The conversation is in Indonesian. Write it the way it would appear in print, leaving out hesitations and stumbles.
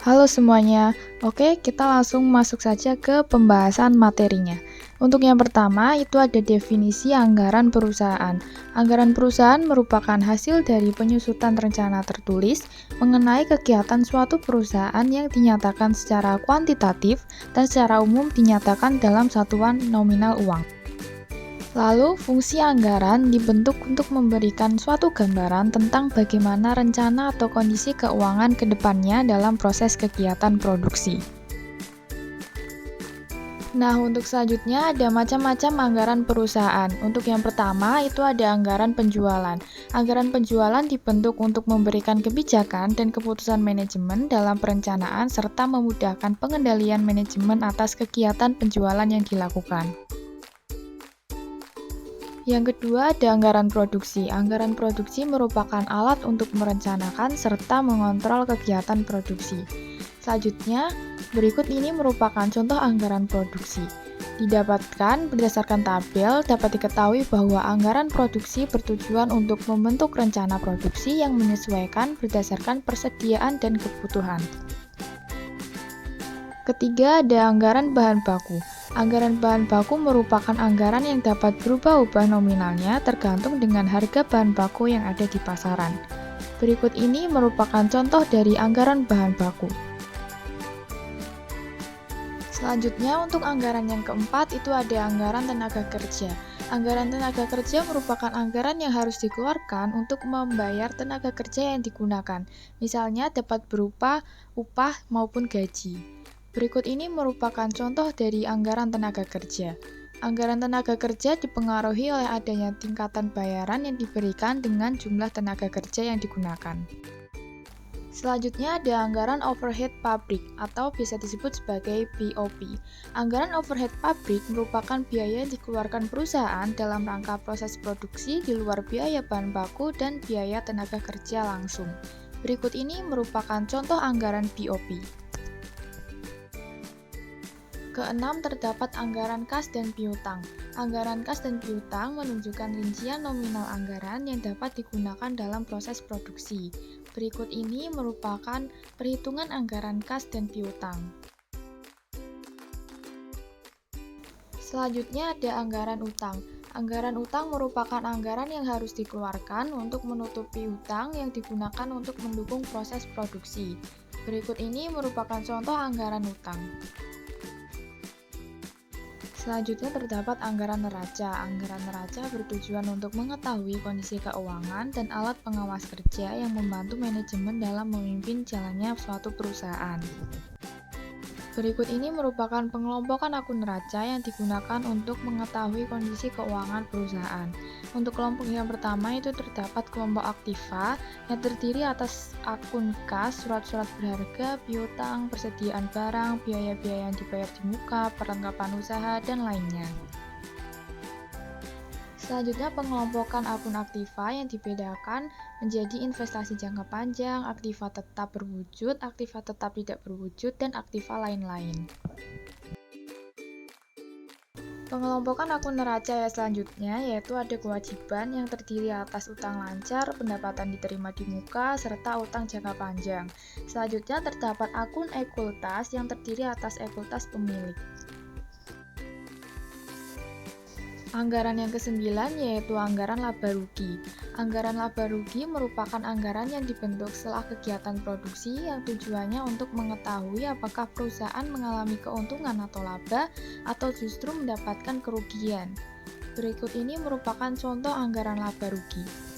Halo semuanya, oke kita langsung masuk saja ke pembahasan materinya. Untuk yang pertama itu ada definisi anggaran perusahaan. Anggaran perusahaan merupakan hasil dari penyusutan rencana tertulis mengenai kegiatan suatu perusahaan yang dinyatakan secara kuantitatif dan secara umum dinyatakan dalam satuan nominal uang. Lalu, fungsi anggaran dibentuk untuk memberikan suatu gambaran tentang bagaimana rencana atau kondisi keuangan ke depannya dalam proses kegiatan produksi. Nah, untuk selanjutnya ada macam-macam anggaran perusahaan. Untuk yang pertama, itu ada anggaran penjualan. Anggaran penjualan dibentuk untuk memberikan kebijakan dan keputusan manajemen dalam perencanaan serta memudahkan pengendalian manajemen atas kegiatan penjualan yang dilakukan. Yang kedua ada anggaran produksi. Anggaran produksi merupakan alat untuk merencanakan serta mengontrol kegiatan produksi. Selanjutnya, berikut ini merupakan contoh anggaran produksi. Didapatkan berdasarkan tabel, dapat diketahui bahwa anggaran produksi bertujuan untuk membentuk rencana produksi yang menyesuaikan berdasarkan persediaan dan kebutuhan. Ketiga, ada anggaran bahan baku. Anggaran bahan baku merupakan anggaran yang dapat berubah-ubah nominalnya tergantung dengan harga bahan baku yang ada di pasaran. Berikut ini merupakan contoh dari anggaran bahan baku. Selanjutnya, untuk anggaran yang keempat itu ada anggaran tenaga kerja. Anggaran tenaga kerja merupakan anggaran yang harus dikeluarkan untuk membayar tenaga kerja yang digunakan. Misalnya dapat berupa upah maupun gaji. Berikut ini merupakan contoh dari anggaran tenaga kerja. Anggaran tenaga kerja dipengaruhi oleh adanya tingkatan bayaran yang diberikan dengan jumlah tenaga kerja yang digunakan. Selanjutnya ada anggaran overhead pabrik atau bisa disebut sebagai BOP. Anggaran overhead pabrik merupakan biaya yang dikeluarkan perusahaan dalam rangka proses produksi di luar biaya bahan baku dan biaya tenaga kerja langsung. Berikut ini merupakan contoh anggaran BOP. Keenam, terdapat anggaran kas dan piutang. Anggaran kas dan piutang menunjukkan rincian nominal anggaran yang dapat digunakan dalam proses produksi. Berikut ini merupakan perhitungan anggaran kas dan piutang. Selanjutnya ada anggaran utang. Anggaran utang merupakan anggaran yang harus dikeluarkan untuk menutupi utang yang digunakan untuk mendukung proses produksi. Berikut ini merupakan contoh anggaran utang. Selanjutnya terdapat anggaran neraca. Anggaran neraca bertujuan untuk mengetahui kondisi keuangan dan alat pengawas kerja yang membantu manajemen dalam memimpin jalannya suatu perusahaan. Berikut ini merupakan pengelompokan akun neraca yang digunakan untuk mengetahui kondisi keuangan perusahaan. Untuk kelompok yang pertama itu terdapat kelompok aktiva yang terdiri atas akun kas, surat-surat berharga, piutang, persediaan barang, biaya-biaya yang dibayar di muka, perlengkapan usaha, dan lainnya. Selanjutnya pengelompokan akun aktiva yang dibedakan menjadi investasi jangka panjang, aktiva tetap berwujud, aktiva tetap tidak berwujud, dan aktiva lain-lain. Pengelompokan akun neraca ya selanjutnya yaitu ada kewajiban yang terdiri atas utang lancar, pendapatan diterima di muka, serta utang jangka panjang. Selanjutnya terdapat akun ekultas yang terdiri atas ekultas pemilik. Anggaran yang kesembilan yaitu anggaran laba rugi. Anggaran laba rugi merupakan anggaran yang dibentuk setelah kegiatan produksi yang tujuannya untuk mengetahui apakah perusahaan mengalami keuntungan atau laba atau justru mendapatkan kerugian. Berikut ini merupakan contoh anggaran laba rugi.